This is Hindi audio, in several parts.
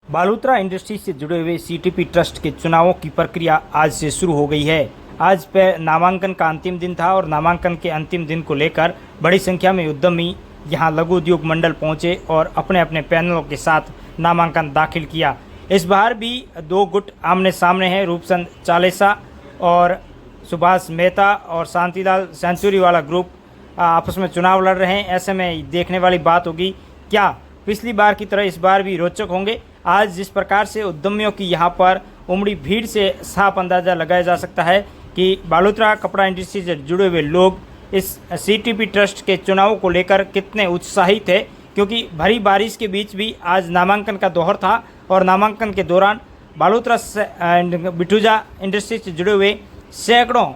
बालोतरा इंडस्ट्री से जुड़े हुए सीटीपी ट्रस्ट के चुनावों की प्रक्रिया आज से शुरू हो गई है। आज पर नामांकन का अंतिम दिन था और नामांकन के अंतिम दिन को लेकर बड़ी संख्या में उद्यमी यहां लघु उद्योग मंडल पहुंचे और अपने अपने पैनलों के साथ नामांकन दाखिल किया। इस बार भी दो गुट आमने सामने हैं। रूपचंद चालेसा और सुभाष मेहता और शांतिलाल सेंचुरी वाला ग्रुप आपस में चुनाव लड़ रहे हैं। ऐसे में देखने वाली बात होगी क्या पिछली बार की तरह इस बार भी रोचक होंगे। आज जिस प्रकार से उद्यमियों की यहाँ पर उमड़ी भीड़ से साफ अंदाज़ा लगाया जा सकता है कि बालोतरा कपड़ा इंडस्ट्री से जुड़े हुए लोग इस सीटीपी ट्रस्ट के चुनाव को लेकर कितने उत्साहित है, क्योंकि भरी बारिश के बीच भी आज नामांकन का दौर था और नामांकन के दौरान बालोतरा बिठूजा इंडस्ट्री से जुड़े हुए सैकड़ों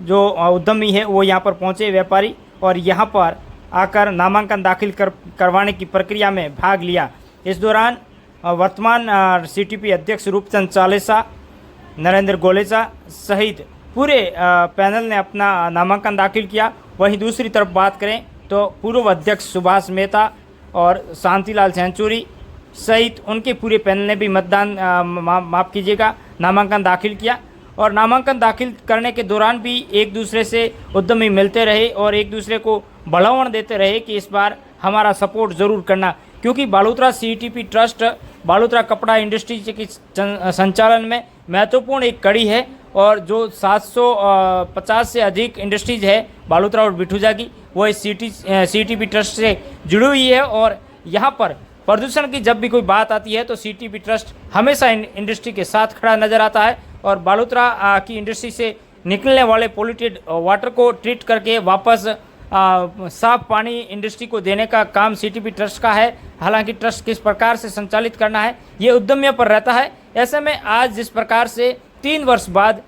जो उद्यमी है वो यहाँ पर पहुँचे, व्यापारी, और यहाँ पर आकर नामांकन दाखिल करवाने की प्रक्रिया में भाग लिया। इस दौरान वर्तमान सीटीपी अध्यक्ष रूपचंद चालेसा, नरेंद्र गोलेचा सहित पूरे पैनल ने अपना नामांकन दाखिल किया। वहीं दूसरी तरफ बात करें तो पूर्व अध्यक्ष सुभाष मेहता और शांतिलाल सेंचुरी सहित उनके पूरे पैनल ने भी मतदान माफ़ कीजिएगा नामांकन दाखिल किया। और नामांकन दाखिल करने के दौरान भी एक दूसरे से उद्यमी मिलते रहे और एक दूसरे को बढ़ावन देते रहे कि इस बार हमारा सपोर्ट ज़रूर करना, क्योंकि बालोतरा सीटीपी ट्रस्ट बालोतरा कपड़ा इंडस्ट्री के संचालन में महत्वपूर्ण एक कड़ी है और जो 750 से अधिक इंडस्ट्रीज है बालोतरा और बिठूजा की, वो इस सीटीपी ट्रस्ट से जुड़ी हुई है। और यहाँ पर प्रदूषण की जब भी कोई बात आती है तो सीटीपी ट्रस्ट हमेशा इंडस्ट्री के साथ खड़ा नज़र आता है और बालोतरा की इंडस्ट्री से निकलने वाले पोल्यूटेड वाटर को ट्रीट करके वापस साफ पानी इंडस्ट्री को देने का काम सीटीपी ट्रस्ट का है। हालांकि ट्रस्ट किस प्रकार से संचालित करना है ये उद्यमियों पर रहता है। ऐसे में आज जिस प्रकार से 3 वर्ष बाद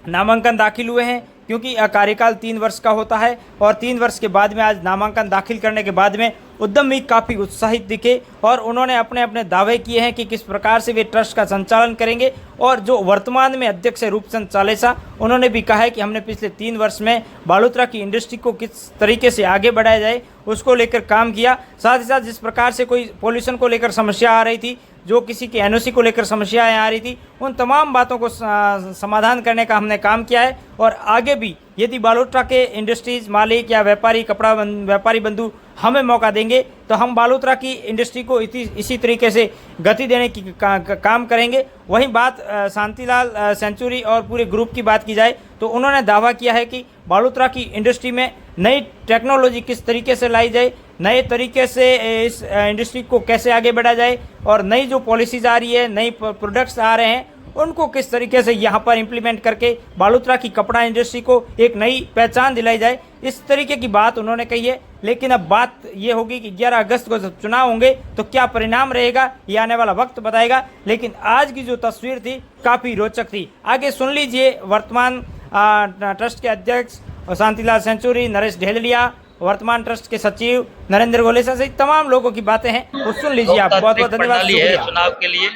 नामांकन दाखिल हुए हैं, क्योंकि कार्यकाल 3 वर्ष का होता है और 3 वर्ष के बाद में आज नामांकन दाखिल करने के बाद में उद्यमी काफ़ी उत्साहित दिखे और उन्होंने अपने अपने दावे किए हैं कि किस प्रकार से वे ट्रस्ट का संचालन करेंगे। और जो वर्तमान में अध्यक्ष है रूपचंद चालेसा, उन्होंने भी कहा है कि हमने पिछले 3 वर्ष में बालोतरा की इंडस्ट्री को किस तरीके से आगे बढ़ाया जाए उसको लेकर काम किया। साथ ही साथ जिस प्रकार से कोई पॉल्यूशन को लेकर समस्या आ रही थी, जो किसी के एनओसी को लेकर समस्याएं आ रही थी, उन तमाम बातों को समाधान करने का हमने काम किया है। और आगे भी यदि बालोतरा के इंडस्ट्रीज मालिक या व्यापारी व्यापारी बंधु हमें मौका देंगे तो हम बालोतरा की इंडस्ट्री को इसी तरीके से गति देने की काम करेंगे। वहीं बात शांतिलाल सेंचुरी और पूरे ग्रुप की बात की जाए तो उन्होंने दावा किया है कि बालोतरा की इंडस्ट्री में नई टेक्नोलॉजी किस तरीके से लाई जाए, नए तरीके से इस इंडस्ट्री को कैसे आगे बढ़ाया जाए और नई जो पॉलिसीज़ आ रही है, नई प्रोडक्ट्स आ रहे हैं, उनको किस तरीके से यहाँ पर इम्प्लीमेंट करके बालोतरा की कपड़ा इंडस्ट्री को एक नई पहचान दिलाई जाए, इस तरीके की बात उन्होंने कही है। लेकिन अब बात ये होगी कि 11 अगस्त को जब चुनाव होंगे तो क्या परिणाम रहेगा ये आने वाला वक्त बताएगा। लेकिन आज की जो तस्वीर थी काफ़ी रोचक थी। आगे सुन लीजिए वर्तमान ट्रस्ट के अध्यक्ष शांतिलाल सेंचुरी, नरेश ढेलड़िया, वर्तमान ट्रस्ट के सचिव नरेंद्र गोलेचा सहित तमाम लोगों की बातें हैं, वो सुन लीजिए आप। बहुत बहुत धन्यवाद। चुनाव के लिए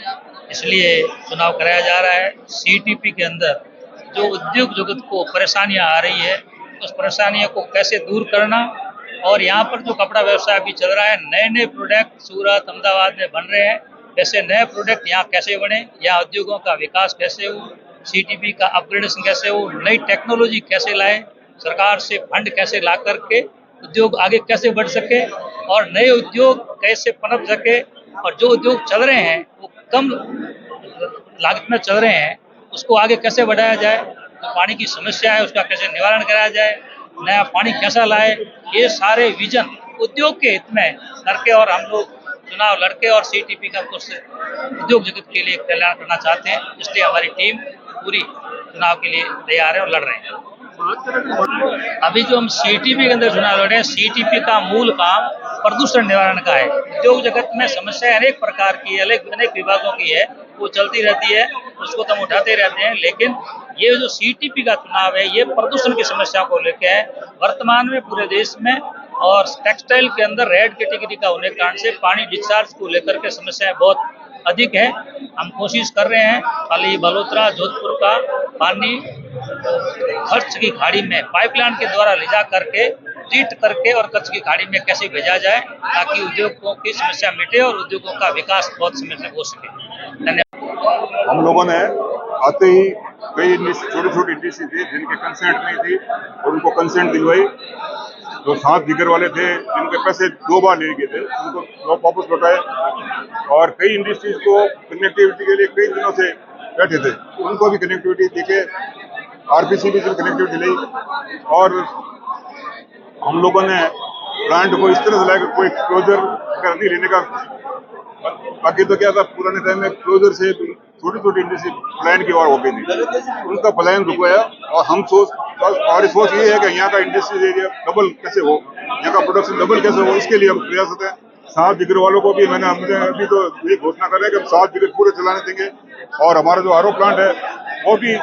इसलिए चुनाव कराया जा रहा है। सीटीपी के अंदर जो उद्योग जगत को परेशानियां आ रही है, उस परेशानियों को कैसे दूर करना, और यहाँ पर जो कपड़ा व्यवसाय भी चल रहा है, नए नए प्रोडक्ट सूरत अहमदाबाद में बन रहे हैं, ऐसे नए प्रोडक्ट यहाँ कैसे बने, यहाँ उद्योगों का विकास कैसे हो, सीटीपी का अपग्रेडेशन कैसे हो, नई टेक्नोलॉजी कैसे लाए, सरकार से फंड कैसे ला करके उद्योग आगे कैसे बढ़ सके और नए उद्योग कैसे पनप सके, और जो उद्योग चल रहे हैं वो कम लागत में चल रहे हैं उसको आगे कैसे बढ़ाया जाए, तो पानी की समस्या है उसका कैसे निवारण कराया जाए, नया पानी कैसा लाए, ये सारे विजन उद्योग के हित में करके और हम लोग चुनाव लड़के और सीटीपी का कुछ उद्योग जगत के लिए कल्याण करना चाहते हैं। इसलिए हमारी टीम पूरी चुनाव के लिए तैयार है और लड़ रहे हैं। अभी जो हम सीटीपी के अंदर चुनाव लड़ रहे हैं, सीटीपी का मूल काम प्रदूषण निवारण का है। उद्योग जगत में समस्याएं अनेक प्रकार की, अनेक विभागों की है, वो चलती रहती है, उसको तो हम उठाते रहते हैं। लेकिन ये जो सीटीपी का चुनाव है ये प्रदूषण की समस्या को लेकर है। वर्तमान में पूरे देश में और टेक्सटाइल के अंदर रेड कैटेगरी का होने के कारण से पानी डिस्चार्ज को लेकर के समस्याएं बहुत अधिक है। हम कोशिश कर रहे हैं खाली बालोतरा जोधपुर का पानी खर्च की खाड़ी में पाइपलाइन के द्वारा ले जा करके ट्रीट करके और कच्छ की खाड़ी में कैसे भेजा जाए ताकि उद्योगों की समस्या मिटे और उद्योगों का विकास बहुत समय से हो सके। धन्यवाद। हम लोगों ने आते ही कई छोटी छोटी इंडस्ट्री थी जिनके कंसेंट नहीं थी और उनको कंसेंट दिलवाई। जो 7 जिगर वाले थे जिनके पैसे 2 बार ले गए थे उनको वापस लौटाए और कई इंडस्ट्रीज को कनेक्टिविटी के लिए कई दिनों से बैठे थे उनको भी कनेक्टिविटी देके आरपीसी भी कनेक्टिविटी ली और हम लोगों ने प्लांट को इस तरह से लाया कोई क्लोजर नहीं लेने का। बाकी तो क्या था पुराने टाइम में क्लोजर से छोटी छोटी इंडस्ट्री प्लान की ओर हो गई थी उनका प्लान रुकवाया और हमारी सोच ये है कि यहाँ का इंडस्ट्रियल एरिया डबल कैसे हो, यहाँ का प्रोडक्शन डबल कैसे हो, इसके लिए हम प्रयासरत हैं। 7 जिगर वालों को भी हमने अभी तो ये घोषणा कर रहे हैं कि हम 7 जिगर पूरे चलाने देंगे और हमारा जो आरओ प्लांट है वो भी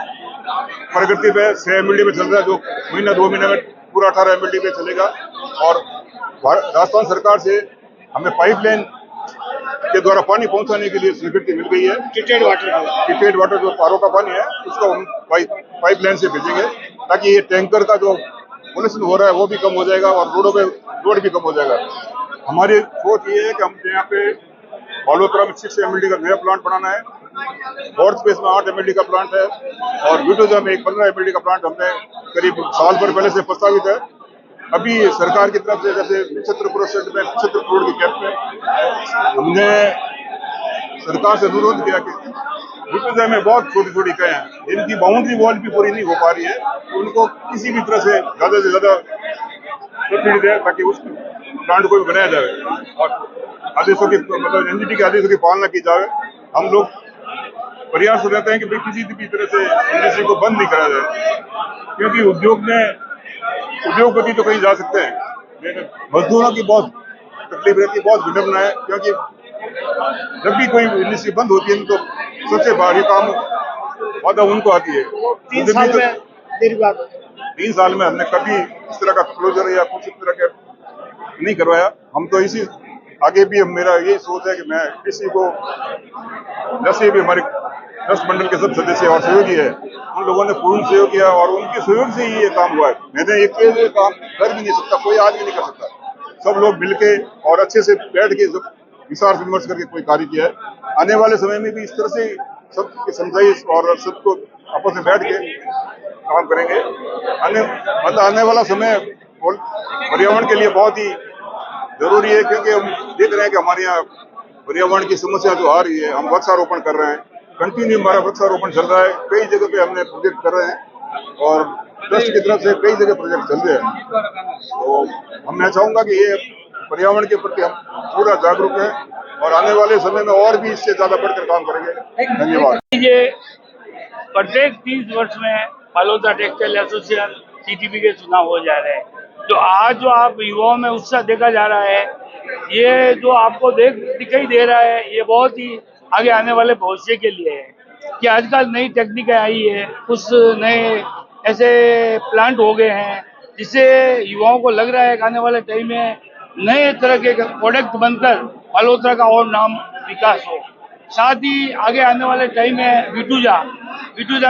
प्रगति पे 6 MLD में चल रहा है जो महीना 2 महीने में पूरा 18 MLD पे चलेगा। और राजस्थान सरकार से हमें पाइपलाइन के द्वारा पानी पहुंचाने के लिए स्वीकृति मिल गई है। ट्रीटेड वाटर जो पारो का पानी है उसको हम पाइपलाइन से भेजेंगे ताकि ये टैंकर का जो पोल्यूशन हो रहा है वो भी कम हो जाएगा और रोडों पे लोड भी कम हो जाएगा। हमारी सोच ये है कि हम यहाँ पे बालोतरा में 6 MLD का नया प्लांट बनाना है, नॉर्थ स्पेस में 8 MLD का प्लांट है और विडोजा में एक 15 MLD का प्लांट हमने करीब साल भर पहले से प्रस्तावित है। अभी सरकार की तरफ से जैसे 75% में 75 करोड़ की कैप में हमने सरकार से अनुरोध किया कि विडोजा में बहुत छोटी छोटी इकाइयां हैं जिनकी बाउंड्री वॉल भी पूरी नहीं हो पा रही है, उनको किसी भी तरह से ज्यादा सब्सिडी दे ताकि उस प्लांट को भी बनाया जाए और आदेशों की मतलब एनजीटी के आदेशों की पालना की जाए। हम लोग प्रयास रहते हैं कि किसी भी तरह से इंडस्ट्री को बंद नहीं करा जाए क्योंकि उद्योगपति तो कहीं जा सकते हैं लेकिन मजदूरों की बहुत तकलीफ रहती है, बहुत विडम्बना है क्योंकि जब भी कोई इंडस्ट्री बंद होती है तो सबसे भारी काम बाधा उनको आती है। 3 साल में हमने कभी इस तरह का क्लोजर या कुछ इस तरह का नहीं करवाया। हम तो इसी आगे भी मेरा यही सोच है कि मैं किसी को जैसे भी हमारे ट्रस्ट मंडल के सब सदस्य और सहयोगी है उन लोगों ने पूर्ण सहयोग किया और उनके सहयोग से ही ये काम हुआ है। मैंने एक काम कर भी नहीं सकता, कोई आदमी नहीं कर सकता, सब लोग मिलके और अच्छे से बैठ के विचार विमर्श करके कोई कार्य किया है। आने वाले समय में भी इस तरह से सबकी समझाइश और सबको आपस में बैठ के काम करेंगे। आने वाला समय पर्यावरण के लिए बहुत ही जरूरी है क्योंकि हम देख रहे हैं कि हमारे यहाँ पर्यावरण की समस्या जो आ रही है, हम वृक्षारोपण कर रहे हैं, कंटिन्यू हमारा वृक्षारोपण चल रहा है, कई जगह पे हमने प्रोजेक्ट कर रहे हैं और ट्रस्ट की तरफ से कई जगह प्रोजेक्ट चल रहे हैं। तो मैं चाहूंगा कि ये पर्यावरण के प्रति हम पूरा जागरूक हैं और आने वाले समय में और भी इससे ज्यादा बढ़कर काम करेंगे। धन्यवाद। ये प्रत्येक 30 वर्ष में बालोतरा टेक्सटाइल एसोसिएशन सीटीपी के चुनाव हो जा रहे हैं। जो आप युवाओं में उत्साह देखा जा रहा है, ये जो आपको दिखाई दे रहा है, ये बहुत ही आगे आने वाले भविष्य के लिए है कि आजकल नई टेक्निक आई है, कुछ नए ऐसे प्लांट हो गए हैं जिससे युवाओं को लग रहा है कि आने वाले टाइम में नए तरह के प्रोडक्ट बनकर बालोतरा का और नाम विकास हो। साथ ही आगे आने वाले टाइम में विटूजा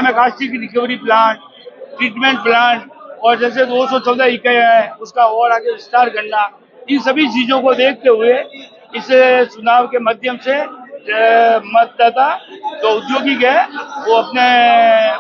में caustic recovery plant, treatment plant और जैसे 214 इकाइयां हैं उसका और आगे विस्तार करना, इन सभी चीजों को देखते हुए इस चुनाव के माध्यम से मतदाता जो औद्योगिक है वो अपने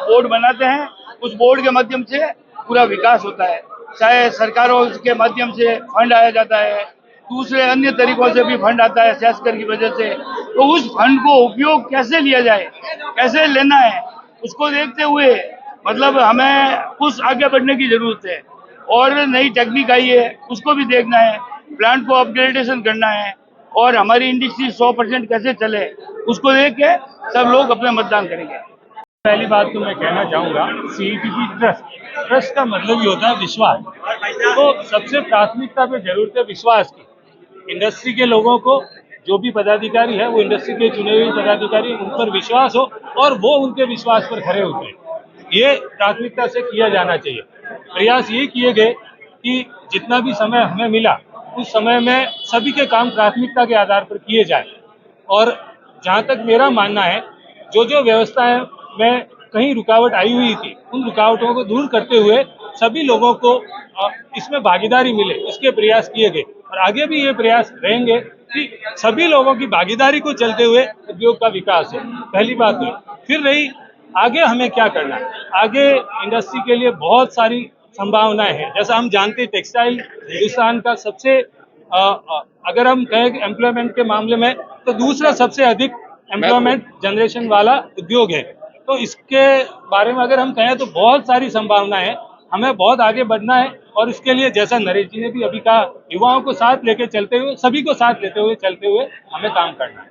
बोर्ड बनाते हैं, उस बोर्ड के माध्यम से पूरा विकास होता है। चाहे सरकारों के माध्यम से फंड आया जाता है, दूसरे अन्य तरीकों से भी फंड आता है सेस्कर की वजह से, तो उस फंड को उपयोग कैसे लिया जाए, कैसे लेना है, उसको देखते हुए मतलब हमें कुछ आगे बढ़ने की जरूरत है। और नई टेक्निक आई है उसको भी देखना है, प्लांट को अपग्रेडेशन करना है और हमारी इंडस्ट्री 100% कैसे चले उसको देख के सब लोग अपने मतदान करेंगे। पहली बात तो मैं कहना चाहूँगा सीईटीपी ट्रस्ट का मतलब ही होता है विश्वास। तो सबसे प्राथमिकता पे जरूरत है विश्वास की। इंडस्ट्री के लोगों को जो भी पदाधिकारी है वो इंडस्ट्री के चुने हुए पदाधिकारी उन पर विश्वास हो और वो उनके विश्वास पर खरे उतरे, ये प्राथमिकता से किया जाना चाहिए। प्रयास ये किए गए कि जितना भी समय हमें मिला उस समय में सभी के काम प्राथमिकता के आधार पर किए जाए। और जहाँ तक मेरा मानना है जो व्यवस्थाएं में कहीं रुकावट आई हुई थी उन रुकावटों को दूर करते हुए सभी लोगों को इसमें भागीदारी मिले, इसके प्रयास किए गए और आगे भी ये प्रयास रहेंगे कि सभी लोगों की भागीदारी को चलते हुए उद्योग का विकास है। पहली बात हुई। फिर रही आगे हमें क्या करना है, आगे इंडस्ट्री के लिए बहुत सारी संभावनाएं हैं। जैसा हम जानते हैं टेक्सटाइल हिंदुस्तान का सबसे अगर हम कहें कि एम्प्लॉयमेंट के मामले में तो दूसरा सबसे अधिक एम्प्लॉयमेंट जनरेशन वाला उद्योग है। तो इसके बारे में अगर हम कहें तो बहुत सारी संभावनाएं हैं, हमें बहुत आगे बढ़ना है और इसके लिए जैसा नरेश जी ने भी अभी कहा, युवाओं को साथ लेके चलते हुए, सभी को साथ लेते हुए चलते हुए हमें काम करना है।